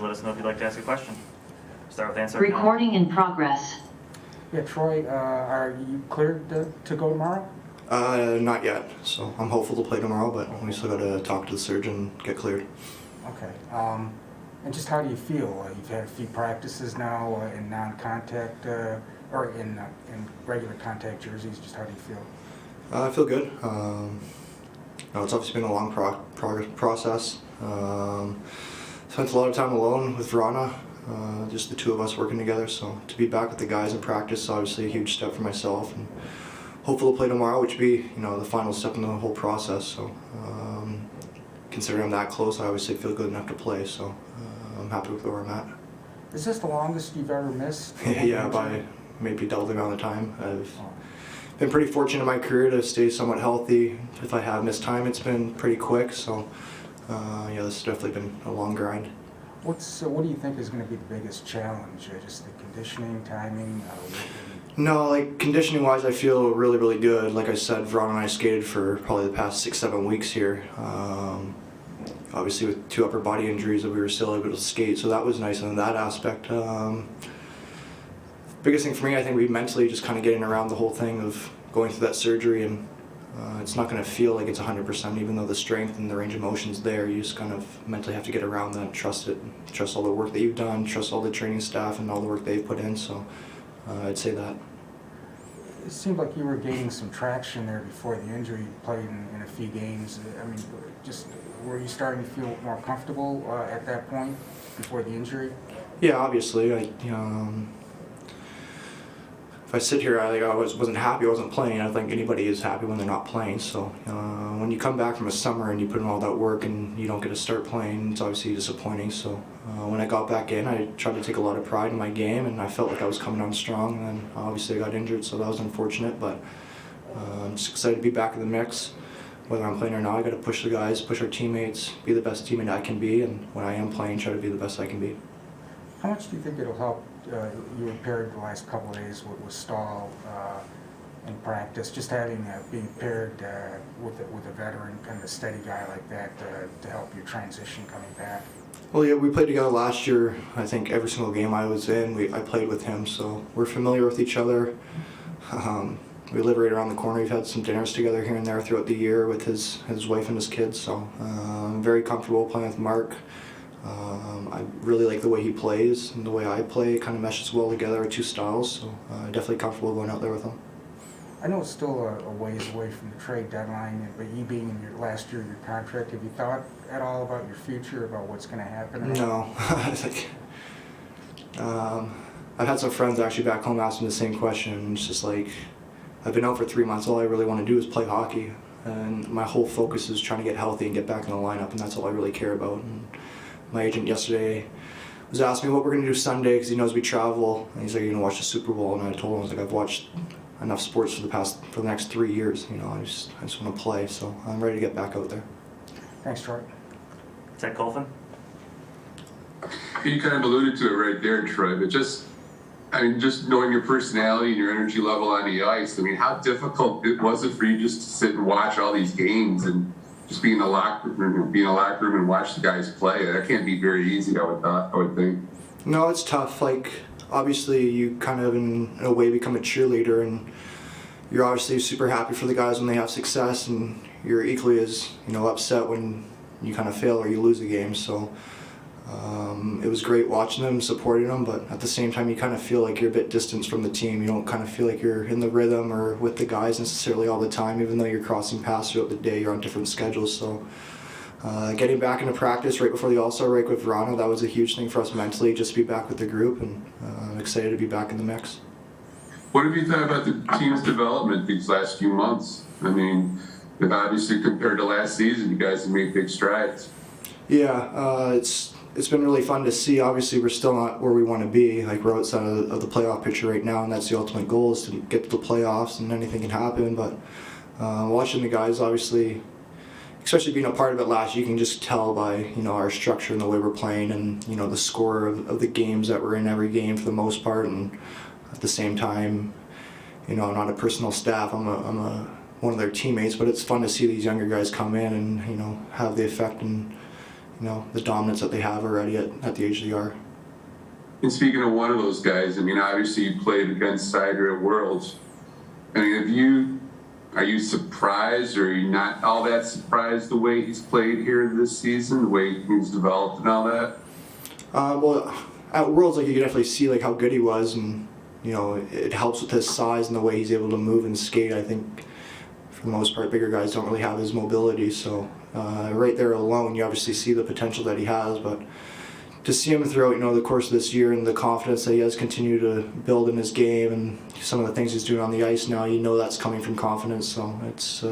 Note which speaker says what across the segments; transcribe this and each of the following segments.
Speaker 1: let us know if you'd like to ask a question. Start with answer.
Speaker 2: Recording in progress.
Speaker 3: Yeah, Troy, are you cleared to go tomorrow?
Speaker 4: Not yet. So I'm hopeful to play tomorrow, but we still got to talk to the surgeon, get cleared.
Speaker 3: Okay. And just how do you feel? You've had a few practices now in non-contact or in regular contact jerseys. Just how do you feel?
Speaker 4: I feel good. It's obviously been a long process. Spent a lot of time alone with Verana, just the two of us working together. So to be back with the guys in practice is obviously a huge step for myself. And hopefully to play tomorrow, which would be the final step in the whole process. So considering I'm that close, I obviously feel good enough to play. So I'm happy with where I'm at.
Speaker 3: Is this the longest you've ever missed?
Speaker 4: Yeah, by maybe double the amount of time. I've been pretty fortunate in my career to stay somewhat healthy. If I have missed time, it's been pretty quick. So yeah, this has definitely been a long grind.
Speaker 3: What do you think is going to be the biggest challenge? Just the conditioning, timing?
Speaker 4: No, like conditioning wise, I feel really, really good. Like I said, Verana and I skated for probably the past 6-7 weeks here. Obviously with 2 upper body injuries, that we were still able to skate, so that was nice in that aspect. Biggest thing for me, I think, we mentally just kind of getting around the whole thing of going through that surgery, and it's not going to feel like it's 100%, even though the strength and the range of motion's there. You just kind of mentally have to get around that, trust it, trust all the work that you've done, trust all the training staff and all the work they've put in. So I'd say that.
Speaker 3: It seemed like you were gaining some traction there before the injury. You played in a few games. I mean, just were you starting to feel more comfortable at that point before the injury?
Speaker 4: Yeah, obviously. If I sit here, I wasn't happy I wasn't playing. I don't think anybody is happy when they're not playing. So when you come back from a summer and you put in all that work and you don't get to start playing, it's obviously disappointing. So when I got back in, I tried to take a lot of pride in my game, and I felt like I was coming on strong. And then obviously I got injured, so that was unfortunate. But I'm just excited to be back in the mix. Whether I'm playing or not, I got to push the guys, push our teammates, be the best teammate I can be, and when I am playing, try to be the best I can be.
Speaker 3: How much do you think it'll help? You were paired the last couple of days with Stahl in practice. Just having being paired with a veteran, kind of a steady guy like that to help your transition coming back.
Speaker 4: Well, yeah, we played together last year. I think every single game I was in, I played with him, so we're familiar with each other. We live right around the corner. We've had some dinners together here and there throughout the year with his wife and his kids. So I'm very comfortable playing with Mark. I really like the way he plays and the way I play. It kind of meshes well together, our two styles. So definitely comfortable going out there with him.
Speaker 3: I know it's still a ways away from the trade deadline, but you being in your last year of your contract, have you thought at all about your future, about what's going to happen?
Speaker 4: No. I've had some friends actually back home ask me the same question. It's just like, I've been out for 3 months. All I really want to do is play hockey. And my whole focus is trying to get healthy and get back in the lineup, and that's all I really care about. And my agent yesterday was asking me what we're going to do Sunday because he knows we travel. And he's like, "You're going to watch the Super Bowl?" And I told him, I was like, "I've watched enough sports for the next 3 years. I just want to play." So I'm ready to get back out there.
Speaker 3: Thanks, Troy.
Speaker 1: Ted Colvin.
Speaker 5: You kind of alluded to it right there, Troy, but just knowing your personality and your energy level on the ice, how difficult was it for you just to sit and watch all these games and just be in the locker room and watch the guys play? That can't be very easy, I would think.
Speaker 4: No, it's tough. Like, obviously you kind of in a way become a cheerleader, and you're obviously super happy for the guys when they have success, and you're equally as upset when you kind of fail or you lose a game. So it was great watching them, supporting them, but at the same time you kind of feel like you're a bit distanced from the team. You don't kind of feel like you're in the rhythm or with the guys necessarily all the time, even though you're crossing paths throughout the day. You're on different schedules. So getting back into practice right before the All-Star break with Verana, that was a huge thing for us mentally, just to be back with the group, and I'm excited to be back in the mix.
Speaker 5: What have you thought about the team's development these last few months? Obviously compared to last season, you guys have made big strides.
Speaker 4: Yeah, it's been really fun to see. Obviously, we're still not where we want to be. Like, we're outside of the playoff picture right now, and that's the ultimate goal, is to get to the playoffs, and anything can happen. But watching the guys, obviously, especially being a part of it last year, you can just tell by our structure and the way we're playing, and the score of the games that we're in every game for the most part. And at the same time, I'm not a personal staff. I'm one of their teammates, but it's fun to see these younger guys come in and have the effect and the dominance that they have already at the age they are.
Speaker 5: And speaking of one of those guys, I mean, obviously you played against Cider at Worlds. I mean, are you surprised, or are you not all that surprised the way he's played here this season, the way he's developed and all that?
Speaker 4: Well, at Worlds, like, you can definitely see like how good he was, and it helps with his size and the way he's able to move and skate. I think for the most part, bigger guys don't really have his mobility, so right there alone, you obviously see the potential that he has. But to see him throughout, the course of this year and the confidence that he has continued to build in his game and some of the things he's doing on the ice now, that's coming from confidence. So it's,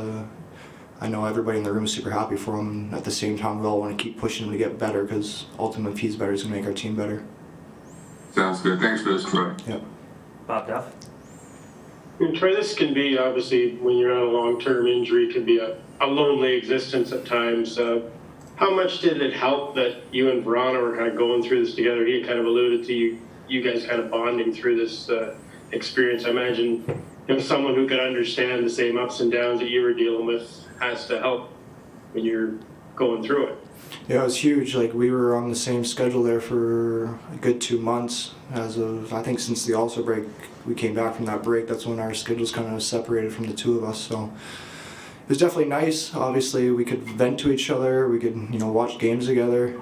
Speaker 4: I know everybody in the room is super happy for him. And at the same time, we all want to keep pushing him to get better, because ultimately, if he's better, it's going to make our team better.
Speaker 5: Sounds good. Thanks for this, Troy.
Speaker 4: Yep.
Speaker 1: Bob Duff?
Speaker 2: And Troy, this can be, obviously, when you're on a long-term injury, can be a lonely existence at times. How much did it help that you and Verana were kind of going through this together? He had kind of alluded to you guys kind of bonding through this experience. I imagine someone who could understand the same ups and downs that you were dealing with has to help when you're going through it.
Speaker 4: Yeah, it was huge. Like, we were on the same schedule there for a good 2 months. As of, I think, since the All-Star break, we came back from that break. That's when our schedules kind of separated from the two of us. So it was definitely nice. Obviously, we could vent to each other. We could, watch games together.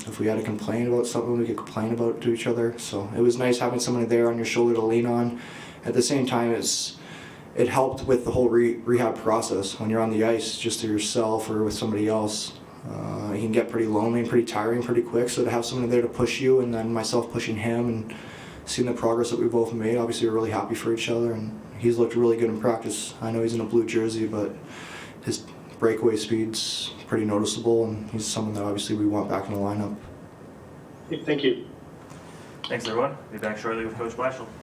Speaker 4: If we had to complain about something, we could complain about it to each other. So it was nice having somebody there on your shoulder to lean on. At the same time, it helped with the whole rehab process. When you're on the ice just to yourself or with somebody else, it can get pretty lonely and pretty tiring pretty quick. So to have someone there to push you, and then myself pushing him, and seeing the progress that we both made, obviously we're really happy for each other. And he's looked really good in practice. I know he's in a blue jersey, but his breakaway speed's pretty noticeable, and he's someone that obviously we want back in the lineup.
Speaker 2: Thank you.
Speaker 1: Thanks, everyone. Be back shortly with Coach Blatchel.